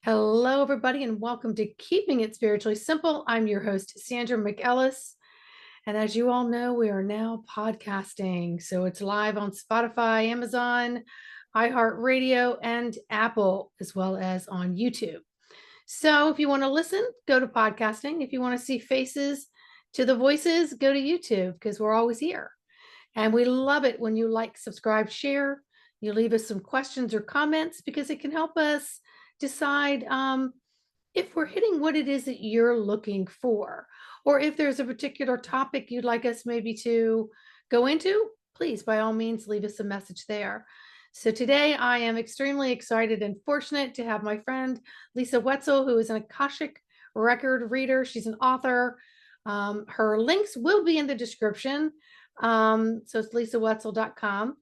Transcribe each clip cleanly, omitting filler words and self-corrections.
Hello, everybody, and welcome to Keeping It Spiritually Simple. I'm your host, Sandra McEllis. And as you all know, we are now podcasting. So it's live on Spotify, Amazon, iHeartRadio, and Apple, as well as on YouTube. So if you want to listen, go to podcasting. If you want to see faces to the voices, go to YouTube because we're always here. And we love it when you like, subscribe, share. You leave us some questions or comments because it can help us decide if we're hitting what it is that you're looking for, or if there's a particular topic you'd like us maybe to go into, please, by all means, leave us a message there. So today I am extremely excited and fortunate to have my friend Lisa Wetzel, who is an Akashic record reader. She's an author. Her links will be in the description. So it's lisawetzel.com.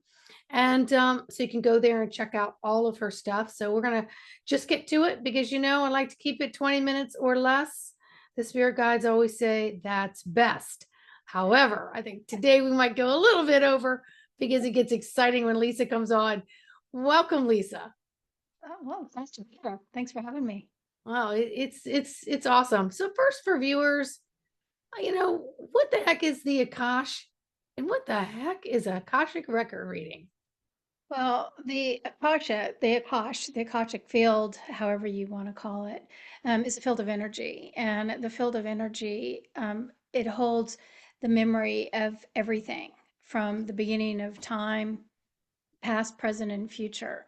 And so you can go there and check out all of her stuff. So we're going to just get to it because, I like to keep it 20 minutes or less. The spirit guides always say that's best. However, I think today we might go a little bit over because it gets exciting when Lisa comes on. Welcome, Lisa. Oh, well, nice to be here. Thanks for having me. Wow, it's awesome. So first for viewers, what the heck is the Akash and what the heck is a Akashic record reading? Well, the Akashic field, however you want to call it, is a field of energy. And the field of energy, it holds the memory of everything from the beginning of time, past, present, and future.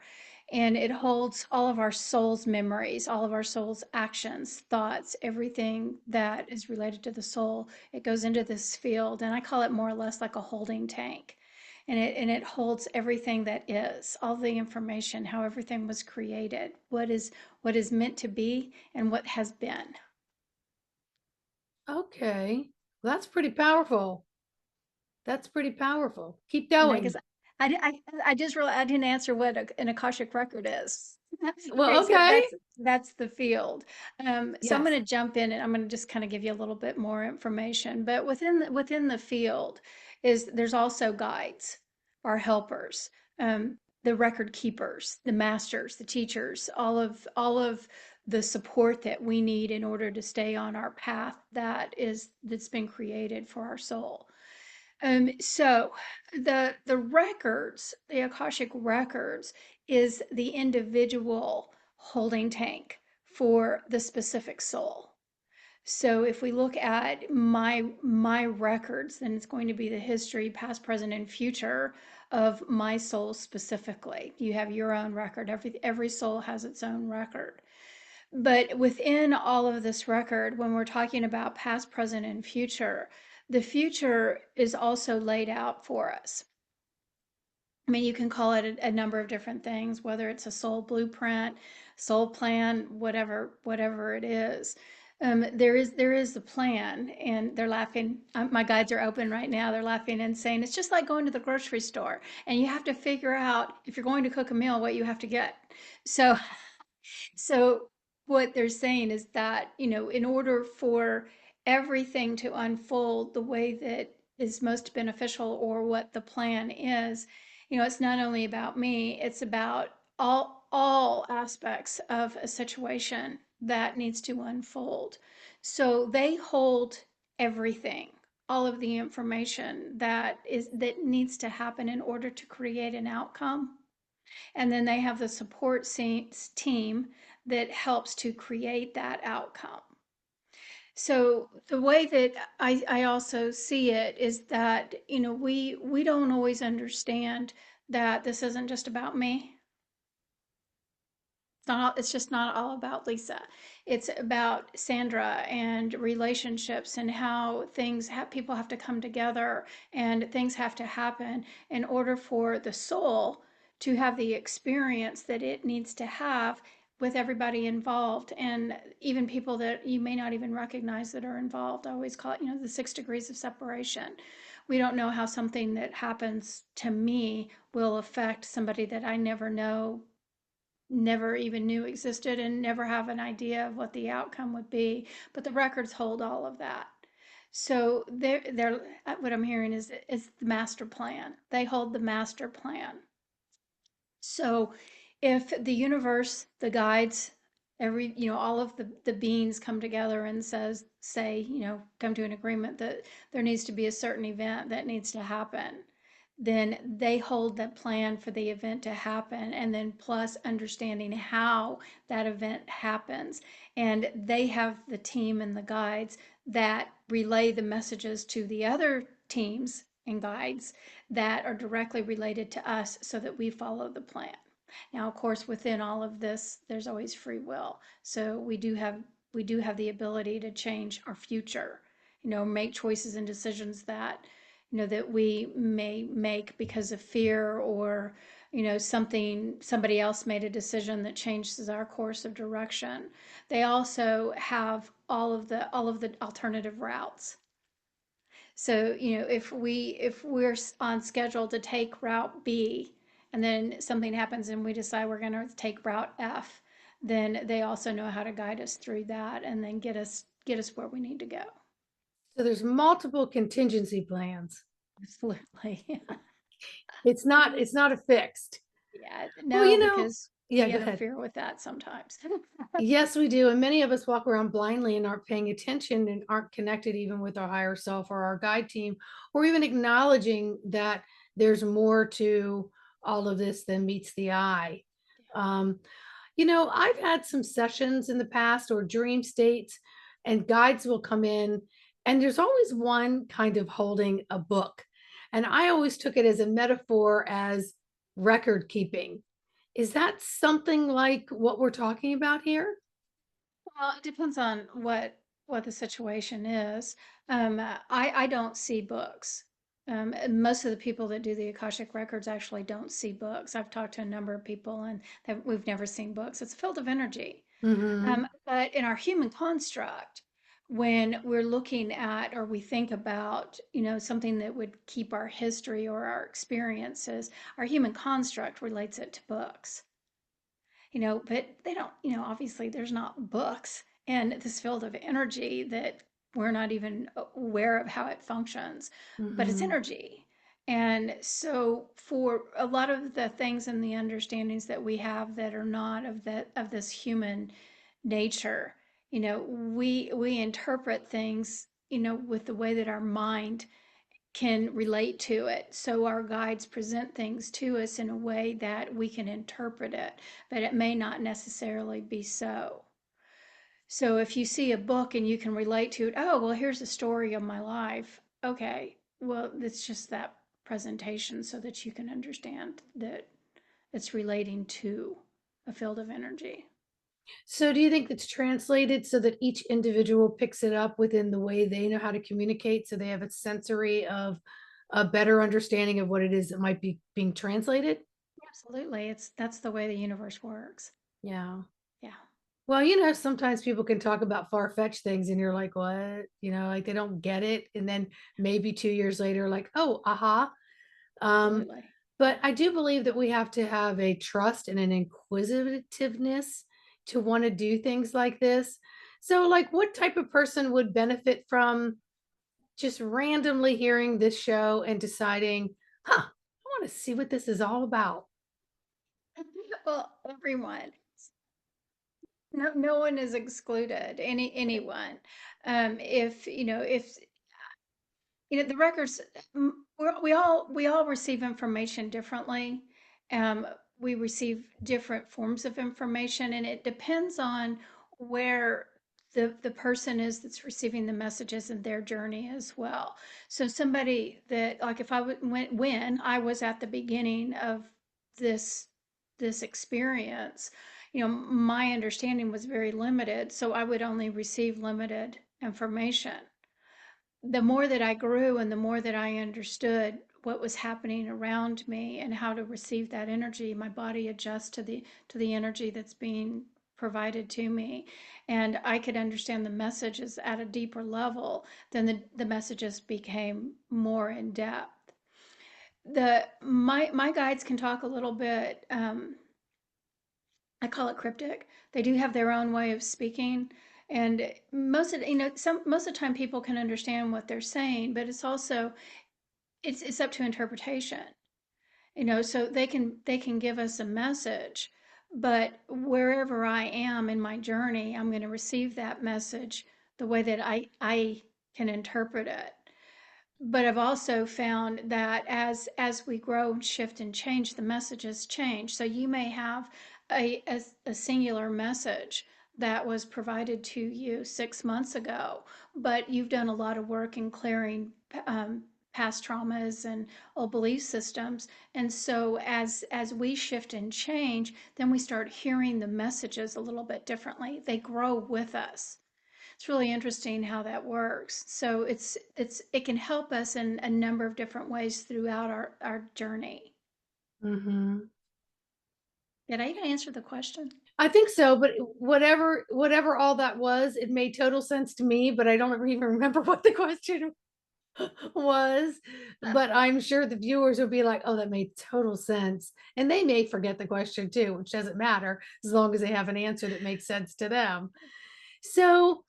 And it holds all of our soul's memories, all of our soul's actions, thoughts, everything that is related to the soul. It goes into this field, and I call it more or less like a holding tank. And it holds everything that is, all the information, how everything was created, what is meant to be, and what has been. Okay, well, that's pretty powerful. That's pretty powerful. Keep And I guess going. I just realized I didn't answer what an Akashic record is. Well, Okay, so okay. that's the field. So I'm Yes. going to jump in and I'm going to just kind of give you a little bit more information. But within the field there's also guides, our helpers, the record keepers, the masters, the teachers, all of the support that we need in order to stay on our path that's been created for our soul. So the records, the Akashic records, is the individual holding tank for the specific soul. So if we look at my records, then it's going to be the history, past, present, and future of my soul specifically. You have your own record. Every soul has its own record. But within all of this record, when we're talking about past, present, and future, the future is also laid out for us. I mean, you can call it a number of different things, whether it's a soul blueprint, soul plan, whatever it is. There is the plan, and they're laughing. My guides are open right now. They're laughing and saying it's just like going to the grocery store, and you have to figure out if you're going to cook a meal what you have to get. So so what they're saying is that, in order for everything to unfold the way that is most beneficial or what the plan is, it's not only about me, it's about all aspects of a situation that needs to unfold. So they hold everything, all of the information that needs to happen in order to create an outcome, and then they have the support team that helps to create that outcome. So the way that I also see it is that, we don't always understand that this isn't just about me. It's just not all about Lisa. It's about Sandra and relationships and how people have to come together and things have to happen in order for the soul to have the experience that it needs to have with everybody involved, and even people that you may not even recognize that are involved. I always call it, the 6 degrees of separation. We don't know how something that happens to me will affect somebody that I never even knew existed, and never have an idea of what the outcome would be. But the records hold all of that. So they're what I'm hearing is the master plan. They hold the master plan. So if the universe, the guides, All of the beings come together and come to an agreement that there needs to be a certain event that needs to happen. Then they hold the plan for the event to happen, and then plus understanding how that event happens. And they have the team and the guides that relay the messages to the other teams and guides that are directly related to us so that we follow the plan. Now, of course, within all of this, there's always free will. So we do have the ability to change our future, make choices and decisions that we may make because of fear, or somebody else made a decision that changes our course of direction. They also have all of the alternative routes. So, if we're on schedule to take route B, and then something happens and we decide we're going to take route F, then they also know how to guide us through that and then get us where we need to go. So there's multiple contingency plans. Absolutely. It's not a fixed. Yeah, Well, no, because yeah, we go ahead. interfere with that sometimes. Yes, we do. And many of us walk around blindly and aren't paying attention and aren't connected even with our higher self or our guide team, or even acknowledging that there's more to all of this than meets the eye. Um, I've had some sessions in the past or dream states, and guides will come in, and there's always one kind of holding a book. And I always took it as a metaphor as record keeping. Is that something like what we're talking about here? Well, it depends on what the situation is. I don't see books. And most of the people that do the Akashic records actually don't see books. I've talked to a number of people, and we've never seen books. It's a field of energy. Hmm. But in our human construct, when we're looking at or we think about, something that would keep our history or our experiences, our human construct relates it to books. But they don't, obviously there's not books in this field of energy that we're not even aware of how it functions, but it's Hmm. energy. And so for a lot of the things and the understandings that we have that are not of this human nature, we interpret things, with the way that our mind can relate to it. So our guides present things to us in a way that we can interpret it, but it may not necessarily be so. So if you see a book and you can relate to it, oh, well, here's a story of my life. Okay, well, it's just that presentation so that you can understand that it's relating to a field of energy. So do you think it's translated so that each individual picks it up within the way they know how to communicate, so they have a sensory of a better understanding of what it is that might be being translated? Absolutely. That's the way the universe works. Yeah. Yeah. Well, sometimes people can talk about far-fetched things and you're like, what? Like they don't get it. And then maybe 2 years later, like, oh, aha. Um, Absolutely. but I do believe that we have to have a trust and an inquisitiveness to want to do things like this. So, like, what type of person would benefit from just randomly hearing this show and deciding, huh, I want to see what this is all about? Well, everyone. No one is excluded. Anyone. If the records, we all receive information differently. Um, we receive different forms of information, and it depends on where the person is that's receiving the messages and their journey as well. So somebody that, like, if I when I was at the beginning of this this experience, my understanding was very limited, so I would only receive limited information. The more that I grew and the more that I understood what was happening around me and how to receive that energy, my body adjusts to the energy that's being provided to me. And I could understand the messages at a deeper level, then the messages became more in depth. My guides can talk a little bit. I call it cryptic. They do have their own way of speaking, and most of the time people can understand what they're saying, but it's up to interpretation. So they can give us a message, But wherever I am in my journey, I'm going to receive that message the way that I can interpret it. But I've also found that as we grow and shift and change, the messages change. So you may have a singular message that was provided to you 6 months ago, but you've done a lot of work in clearing past traumas and old belief systems. And so as we shift and change, then we start hearing the messages a little bit differently. They grow with us. It's really interesting how that works. So it can help us in a number of different ways throughout our journey. Hmm. Did I even answer the question? I think so, but whatever all that was, it made total sense to me, but I don't even remember what the question was. But I'm sure the viewers will be like, "Oh, that made total sense." And they may forget the question too, which doesn't matter as long as they have an answer that makes sense to them. So,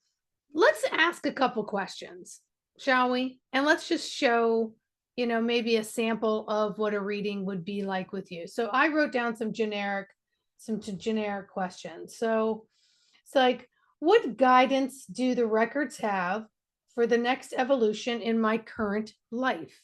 let's ask a couple questions, shall we? And let's just show, maybe a sample of what a reading would be like with you. So I wrote down some generic questions. So it's like, what guidance do the records have for the next evolution in my current life?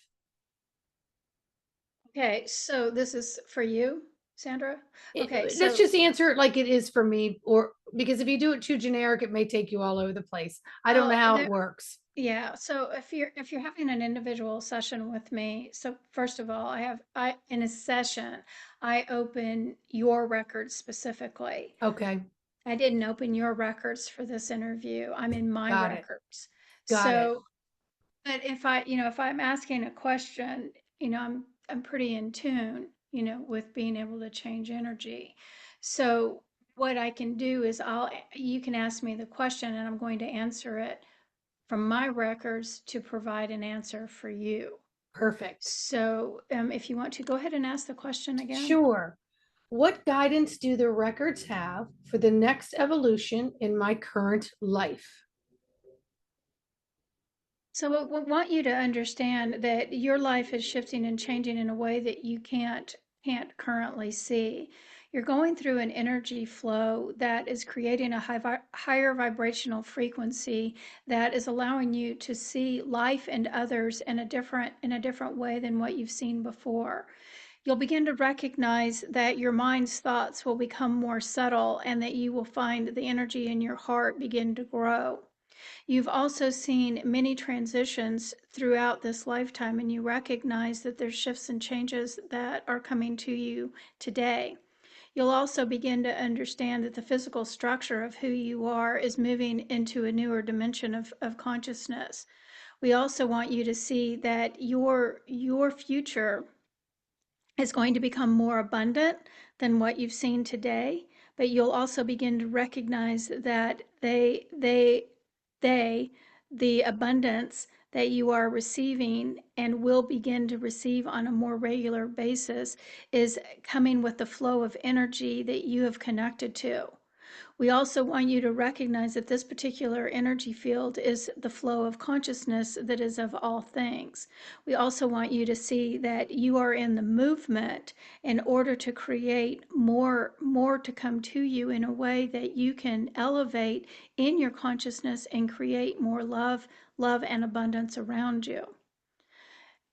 Okay, so this is for you, Sandra. Okay, Let's so just answer it like it is for me, or because if you do it too generic, it may take you all over the place. I don't know well, how it there, works. yeah. So if you're having an individual session with me, so first of all, I in a session, I open your records specifically. Okay, I didn't open your records for this interview. I'm in my got it. records. Got it. So, but if I'm asking a question, I'm pretty in tune, with being able to change energy. So, what I can do is you can ask me the question and I'm going to answer it from my records to provide an answer for you. Perfect. So, if you want to go ahead and ask the question again. Sure. What guidance do the records have for the next evolution in my current life? So we want you to understand that your life is shifting and changing in a way that you can't currently see. You're going through an energy flow that is creating a higher vibrational frequency that is allowing you to see life and others in a different way than what you've seen before. You'll begin to recognize that your mind's thoughts will become more subtle and that you will find the energy in your heart begin to grow. You've also seen many transitions throughout this lifetime, and you recognize that there's shifts and changes that are coming to you today. You'll also begin to understand that the physical structure of who you are is moving into a newer dimension of consciousness. We also want you to see that your future is going to become more abundant than what you've seen today, but you'll also begin to recognize that they the abundance that you are receiving and will begin to receive on a more regular basis is coming with the flow of energy that you have connected to. We also want you to recognize that this particular energy field is the flow of consciousness that is of all things. We also want you to see that you are in the movement in order to create more to come to you in a way that you can elevate in your consciousness and create more love and abundance around you.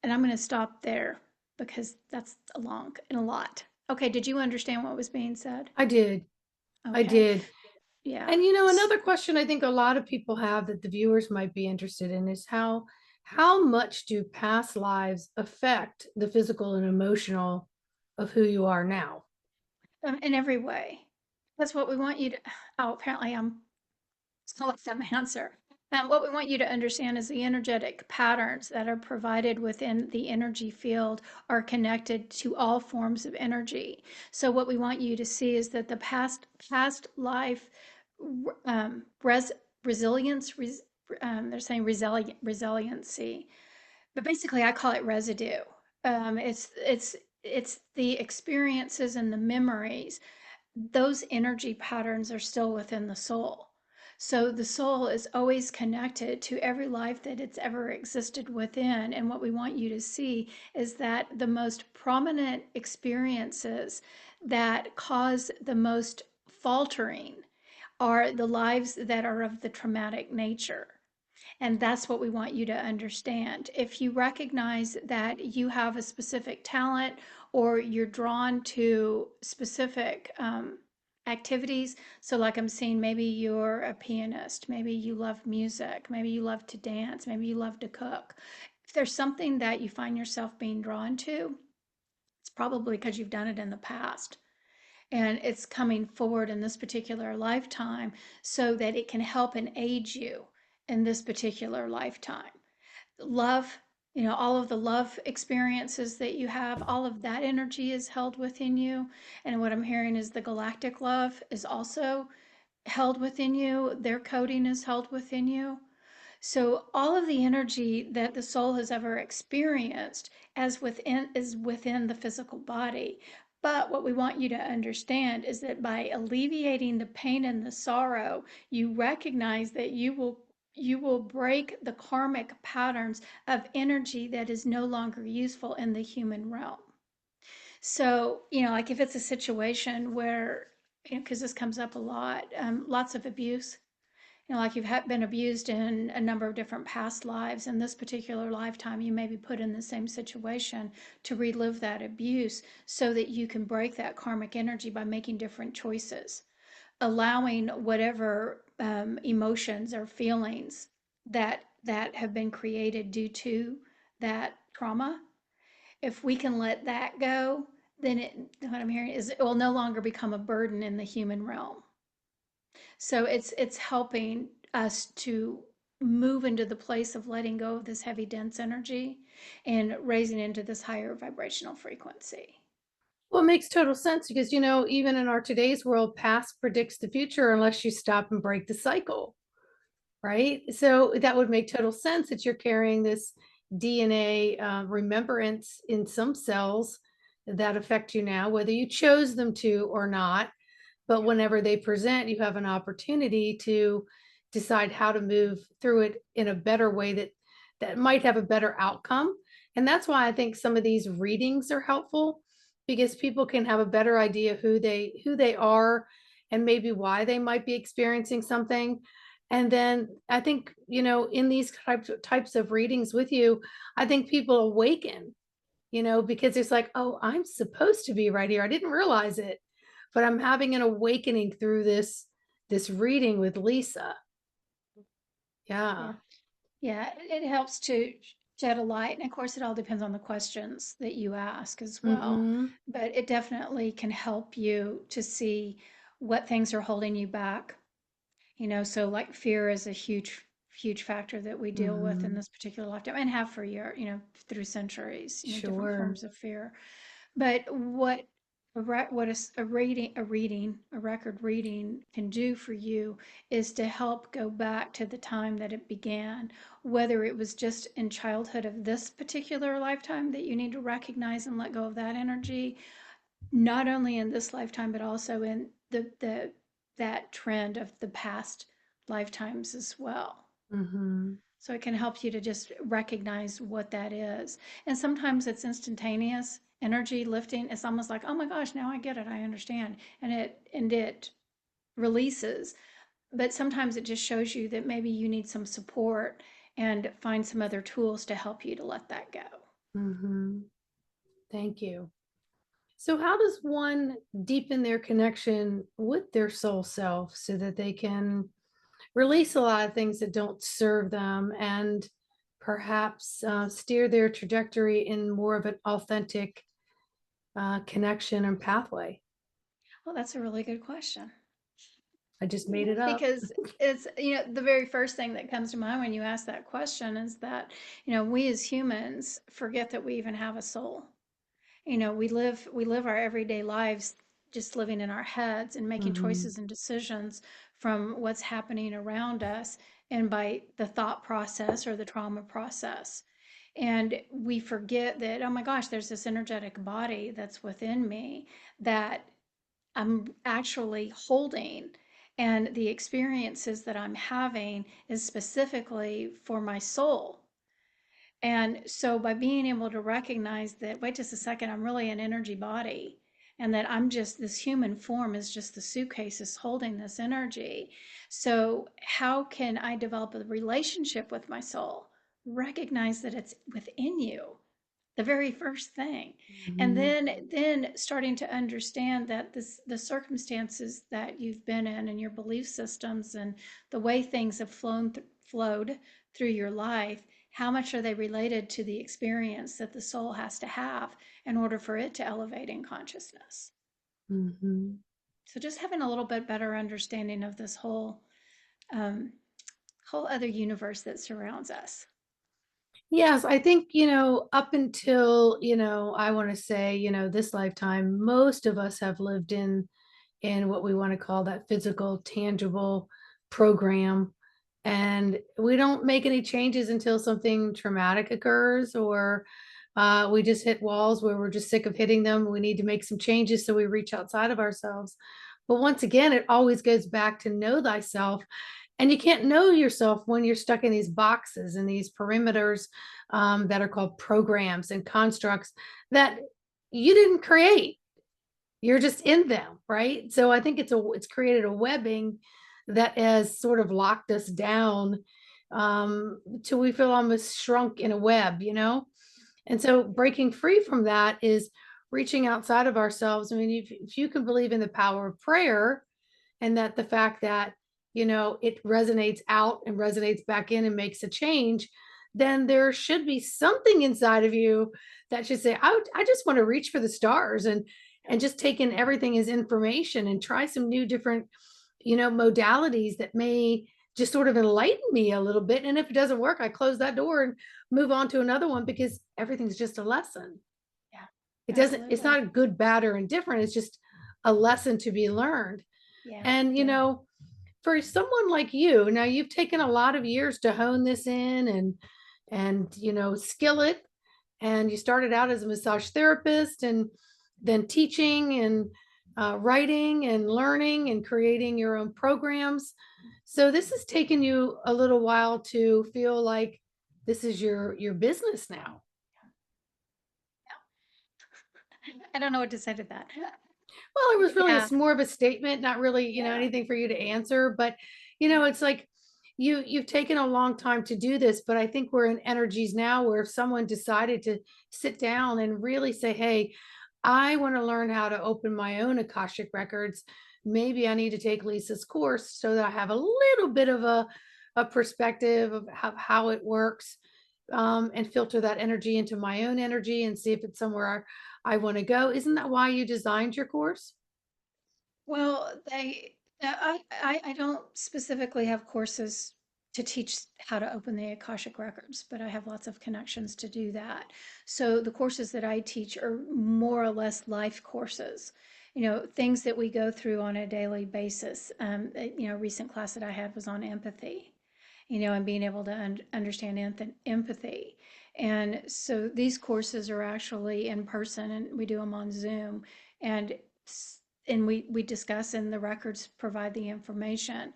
And I'm going to stop there because that's a lot. Okay, did you understand what was being said? I did. I Okay. did. Yeah. And another question I think a lot of people have that the viewers might be interested in is how much do past lives affect the physical and emotional of who you are now? In every way. That's what we want you to. Oh, apparently I'm still let them answer. What we want you to understand is the energetic patterns that are provided within the energy field are connected to all forms of energy. So what we want you to see is that the past life res, resilience. They're saying resiliency, but basically I call it residue. It's the experiences and the memories. Those energy patterns are still within the soul. So the soul is always connected to every life that it's ever existed within. And what we want you to see is that the most prominent experiences that cause the most faltering are the lives that are of the traumatic nature. And that's what we want you to understand. If you recognize that you have a specific talent or you're drawn to specific activities, so like I'm seeing, maybe you're a pianist, maybe you love music, maybe you love to dance, maybe you love to cook. If there's something that you find yourself being drawn to, it's probably because you've done it in the past and it's coming forward in this particular lifetime so that it can help and aid you in this particular lifetime. Love, all of the love experiences that you have, all of that energy is held within you. And what I'm hearing is the galactic love is also held within you, their coding is held within you. So all of the energy that the soul has ever experienced as within is within the physical body. But what we want you to understand is that by alleviating the pain and the sorrow, you recognize that you will break the karmic patterns of energy that is no longer useful in the human realm. So, like if it's a situation where, because this comes up a lot, lots of abuse, like you've been abused in a number of different past lives, and this particular lifetime, you may be put in the same situation to relive that abuse so that you can break that karmic energy by making different choices, allowing whatever emotions or feelings that have been created due to that trauma. If we can let that go, then what I'm hearing is it will no longer become a burden in the human realm. So it's helping us to move into the place of letting go of this heavy, dense energy and raising into this higher vibrational frequency. Well, it makes total sense because, even in our today's world, past predicts the future unless you stop and break the cycle, right? So that would make total sense that you're carrying this DNA remembrance in some cells that affect you now, whether you chose them to or not. But Yeah. whenever they present, you have an opportunity to decide how to move through it in a better way that might have a better outcome. And that's why I think some of these readings are helpful, because people can have a better idea who they are and maybe why they might be experiencing something. And then I think, in these types of readings with you, I think people awaken, because it's like, oh, I'm supposed to be right here. I didn't realize it, but I'm having an awakening through this reading with Lisa. Yeah. Yeah. Yeah. It helps to shed a light. And of course, it all depends on the questions that you ask as well. Mm-hmm. But it definitely can help you to see what things are holding you back. So like fear is a huge, huge factor that we deal with in Mm-hmm. this particular lifetime and have for through centuries, different Sure. forms of fear. But what a record reading can do for you is to help go back to the time that it began, whether it was just in childhood of this particular lifetime that you need to recognize and let go of that energy, not only in this lifetime, but also in the that trend of the past lifetimes as well. Mm-hmm. So it can help you to just recognize what that is. And sometimes it's instantaneous energy lifting. It's almost like, oh my gosh, now I get it, I understand. And it releases. But sometimes it just shows you that maybe you need some support and find some other tools to help you to let that go. Mm-hmm. Thank you. So how does one deepen their connection with their soul self so that they can release a lot of things that don't serve them and perhaps steer their trajectory in more of an authentic connection and pathway? Well, that's a really good question. I just made it up. Because it's, the very first thing that comes to mind when you ask that question is that, we as humans forget that we even have a soul. We live our everyday lives just living in our heads and making Mm-hmm. choices and decisions from what's happening around us and by the thought process or the trauma process. And we forget that, oh my gosh, there's this energetic body that's within me that I'm actually holding. And the experiences that I'm having is specifically for my soul. And so by being able to recognize that, wait just a second, I'm really an energy body. and that I'm just, this human form is just the suitcase is holding this energy. So, how can I develop a relationship with my soul? Recognize that it's within you, the very first thing. And Mhm. then starting to understand that the circumstances that you've been in and your belief systems and the way things have flowed through your life, how much are they related to the experience that the soul has to have in order for it to elevate in consciousness? Mhm. So just having a little bit better understanding of this um, whole other universe that surrounds us. Yes, I think, up until, I want to say, this lifetime, most of us have lived in what we want to call that physical, tangible program. And we don't make any changes until something traumatic occurs, or we just hit walls where we're just sick of hitting them. We need to make some changes. So we reach outside of ourselves. But once again, it always goes back to know thyself. And you can't know yourself when you're stuck in these boxes and these perimeters that are called programs and constructs that you didn't create. You're just in them, right? So I think it's created a webbing that has sort of locked us down till we feel almost shrunk in a web. And so breaking free from that is reaching outside of ourselves. I mean, if you can believe in the power of prayer, and that the fact that it resonates out and resonates back in and makes a change, then there should be something inside of you that should say, I just want to reach for the stars and just take in everything as information and try some new different modalities that may just sort of enlighten me a little bit. And if it doesn't work, I close that door and move on to another one, because everything's just a lesson. Yeah, It's absolutely. not a good, bad, or indifferent. It's just a lesson to be learned. Yeah, And, yeah. for someone like you, now you've taken a lot of years to hone this in and skill it. And you started out as a massage therapist, and then teaching and writing and learning and creating your own programs. So this has taken you a little while to feel like this is your business now. I don't know what to say to that. Well, it was really Yeah, more of a statement, not really, yeah. anything for you to answer. But it's like you've taken a long time to do this, but I think we're in energies now where if someone decided to sit down and really say, "Hey, I want to learn how to open my own Akashic records. Maybe I need to take Lisa's course so that I have a little bit of a perspective of how it works, and filter that energy into my own energy and see if it's somewhere I want to go." Isn't that why you designed your course? Well, I don't specifically have courses to teach how to open the Akashic records, but I have lots of connections to do that. So the courses that I teach are more or less life courses, things that we go through on a daily basis. Recent class that I had was on empathy, and being able to understand empathy. And so these courses are actually in person, and we do them on Zoom, and we discuss, and the records provide the information.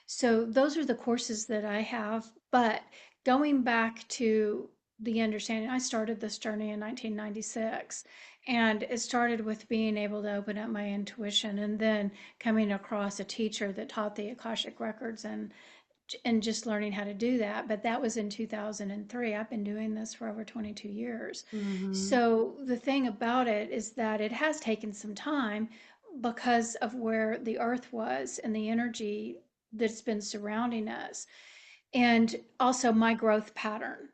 So those are the courses that I have. But going back to the understanding, I started this journey in 1996, and it started with being able to open up my intuition, and then coming across a teacher that taught the Akashic records, and just learning how to do that. But that was in 2003. I've been doing this for over 22 years. Hmm. So the thing about it is that it has taken some time because of where the earth was and the energy that's been surrounding us, and also my growth pattern.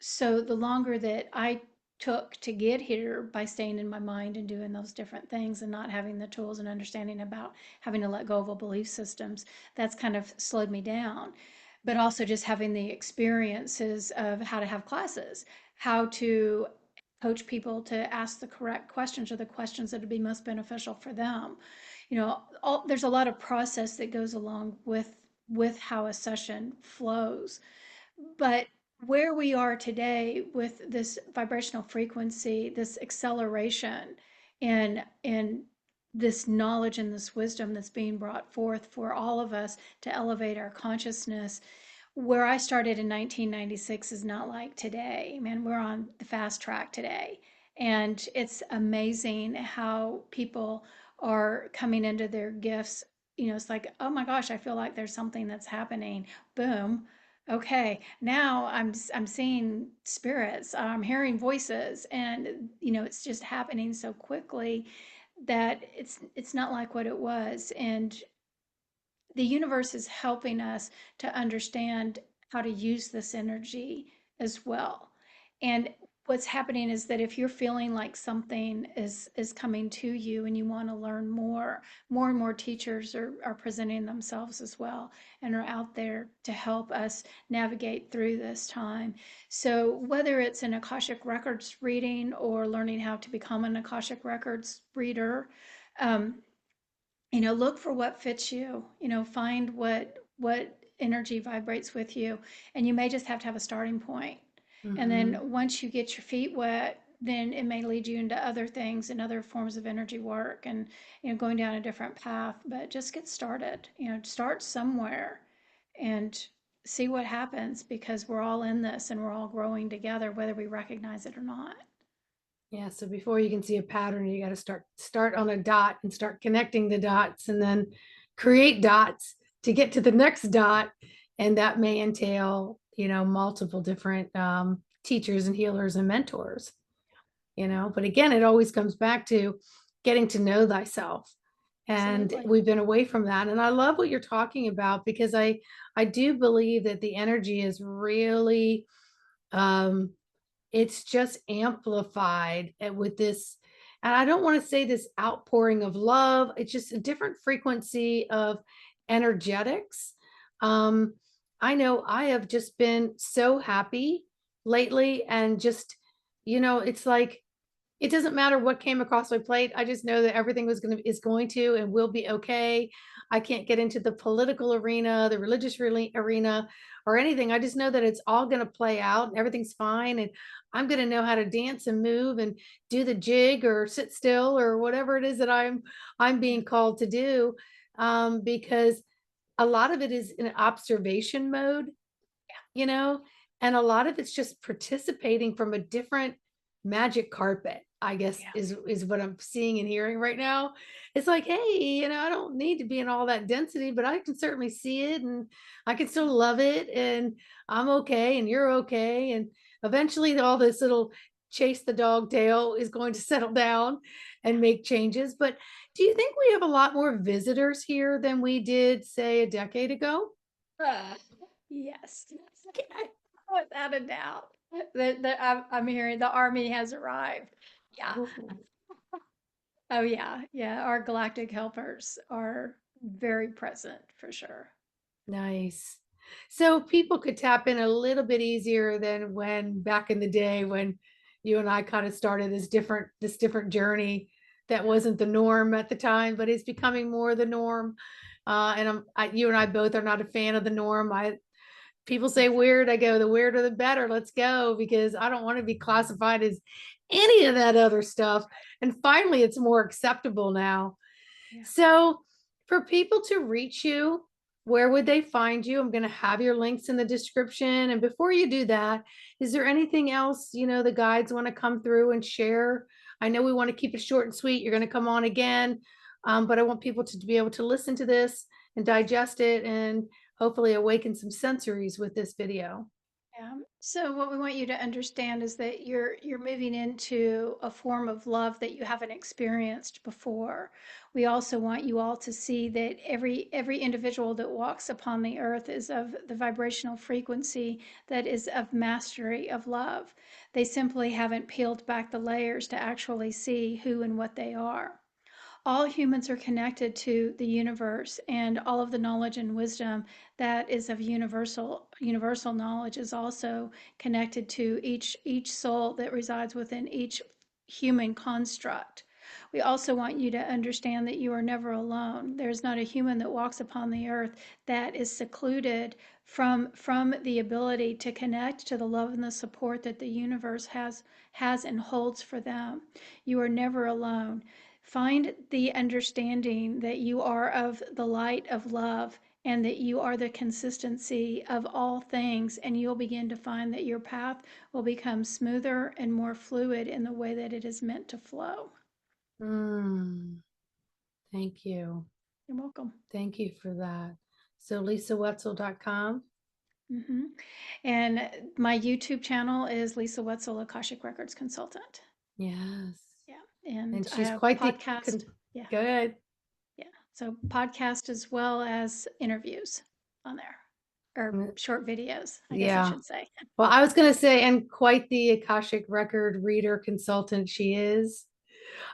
So the longer that I took to get here by staying in my mind and doing those different things and not having the tools and understanding about having to let go of belief systems, that's kind of slowed me down. But also just having the experiences of how to have classes, how to coach people to ask the correct questions or the questions that would be most beneficial for them. There's a lot of process that goes along with how a session flows. But where we are today with this vibrational frequency, this acceleration, and this knowledge and this wisdom that's being brought forth for all of us to elevate our consciousness, where I started in 1996 is not like today. Man, we're on the fast track today. And it's amazing how people are coming into their gifts. It's like, oh my gosh, I feel like there's something that's happening. Boom. Okay, now I'm seeing spirits. I'm hearing voices, and it's just happening so quickly that it's not like what it was. And the universe is helping us to understand how to use this energy as well. And what's happening is that if you're feeling like something is coming to you and you want to learn more and more teachers are presenting themselves as well and are out there to help us navigate through this time. So whether it's an Akashic Records reading or learning how to become an Akashic Records reader, um, look for what fits you. Find what energy vibrates with you, and you may just have to have a starting point. And then Mhm. once you get your feet wet, then it may lead you into other things and other forms of energy work, and going down a different path. But just get started. Start somewhere and see what happens, because we're all in this and we're all growing together, whether we recognize it or not. Yeah, so before you can see a pattern, you got to start on a dot and start connecting the dots and then create dots to get to the next dot. And that may entail, multiple different teachers and healers and mentors, but again, it always comes back to getting to know thyself. And Absolutely. we've been away from that. And I love what you're talking about, because I do believe that the energy is really um it's just amplified with this, and I don't want to say this outpouring of love. It's just a different frequency of energetics. um I know I have just been so happy lately, and just, it's like it doesn't matter what came across my plate. I just know that everything is going to and will be okay. I can't get into the political arena, the religious arena, or anything. I just know that it's all going to play out and everything's fine, and I'm going to know how to dance and move and do the jig or sit still or whatever it is that I'm Yeah. being called to do, because a lot of it is in observation mode, you know, and a lot of it's just participating from a different magic carpet, I guess, Yeah. is what I'm seeing and hearing right now. It's like, hey, I don't need to be in all that density, but I can certainly see it, and I can still love it, and I'm okay and you're okay, and eventually all this little chase the dog tail is going to settle down and make changes. But do you think we have a lot more visitors here than we did, say, a decade ago? Uh, yes. Okay. Without a doubt. I'm hearing the army has arrived. Yeah. Oh. Oh, yeah. Yeah. Our galactic helpers are very present for sure. Nice. So people could tap in a little bit easier than when back in the day when you and I kind of started this different journey that Yeah. wasn't the norm at the time, but it's becoming more the norm. And you and I both are not a fan of the norm. People say weird, I go, the weirder the better. Let's go, because I don't want to be classified as any of that other stuff. And finally, it's more acceptable now. Yeah. So, for people to reach you, where would they find you? I'm going to have your links in the description. And before you do that, is there anything else, the guides want to come through and share? I know we want to keep it short and sweet. You're going to come on again, but I want people to be able to listen to this and digest it and hopefully awaken some sensories with this video. Yeah. So what we want you to understand is that you're moving into a form of love that you haven't experienced before. We also want you all to see that every individual that walks upon the earth is of the vibrational frequency that is of mastery of love. They simply haven't peeled back the layers to actually see who and what they are. All humans are connected to the universe, and all of the knowledge and wisdom that is of universal knowledge is also connected to each soul that resides within each human construct. We also want you to understand that you are never alone. There's not a human that walks upon the earth that is secluded from the ability to connect to the love and the support that the universe has and holds for them. You are never alone. Find the understanding that you are of the light of love and that you are the consistency of all things, and you'll begin to find that your path will become smoother and more fluid in the way that it is meant to flow. Mm, thank you. You're welcome. Thank you for that. So lisawetzel.com. Hmm. And my YouTube channel is Lisa Wetzel, Akashic Records Consultant. Yes. Yeah. And And I she's have quite the podcast. Yeah. go ahead. Yeah. So podcast as well as interviews on there, or Mm, short videos, I guess I yeah. should say. Well, I was going to say, and quite the Akashic record reader consultant she is.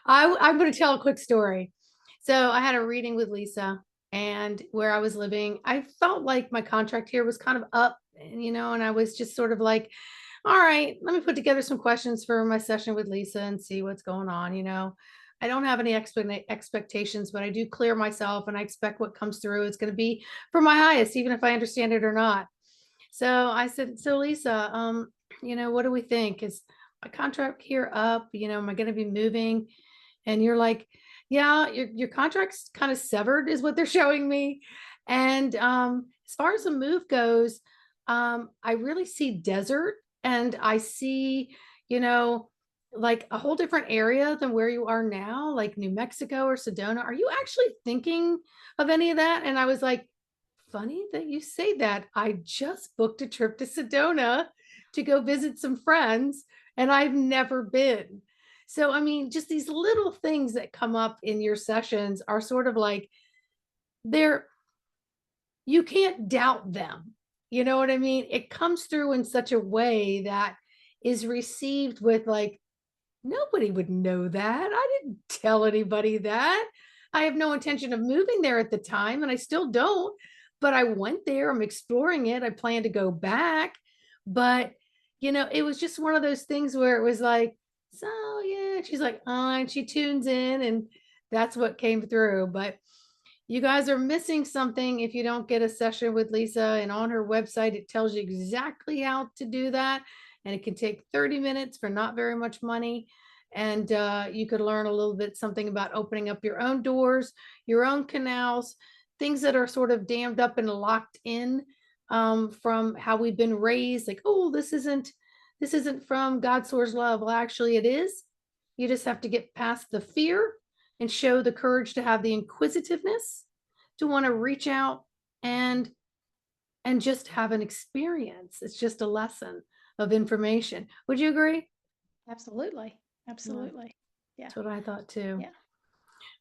I'm going to tell a quick story. So I had a reading with Lisa, and where I was living, I felt like my contract here was kind of up, and I was just sort of like, all right, let me put together some questions for my session with Lisa and see what's going on. I don't have any expectations, but I do clear myself and I expect what comes through is going to be for my highest, even if I understand it or not. So I said, so Lisa, what do we think? Is my contract here up? Am I going to be moving? And you're like, yeah, your contract's kind of severed, is what they're showing me. And as far as the move goes, I really see desert, and I see, you know, like a whole different area than where you are now, like New Mexico or Sedona. Are you actually thinking of any of that? And I was like, funny that you say that. I just booked a trip to Sedona to go visit some friends, and I've never been. So, I mean, just these little things that come up in your sessions are sort of like they're, you can't doubt them. You know what I mean? It comes through in such a way that is received with like, nobody would know that. I didn't tell anybody that. I have no intention of moving there at the time, and I still don't. But I went there. I'm exploring it. I plan to go back. But, it was just one of those things where it was like, so yeah, she's like, and she tunes in, and that's what came through. But you guys are missing something if you don't get a session with Lisa. And on her website, it tells you exactly how to do that. And it can take 30 minutes for not very much money. And you could learn a little bit something about opening up your own doors, your own canals, things that are sort of dammed up and locked in from how we've been raised. Like, oh, this isn't from God's source love. Well, actually, it is. You just have to get past the fear and show the courage to have the inquisitiveness to want to reach out and just have an experience. It's just a lesson of information. Would you agree? Absolutely. Yeah, Absolutely. Yeah. that's what I thought too. Yeah.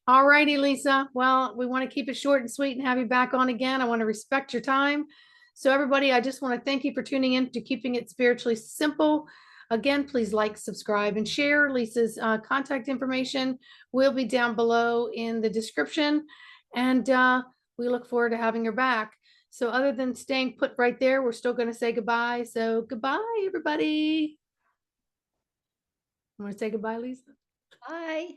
All righty, Lisa. Well, we want to keep it short and sweet and have you back on again. I want to respect your time. So, everybody, I just want to thank you for tuning in to Keeping It Spiritually Simple. Again, please like, subscribe, and share. Lisa's contact information will be down below in the description. And we look forward to having her back. So, other than staying put right there, we're still going to say goodbye. So, goodbye, everybody. Want to say goodbye, Lisa? Bye.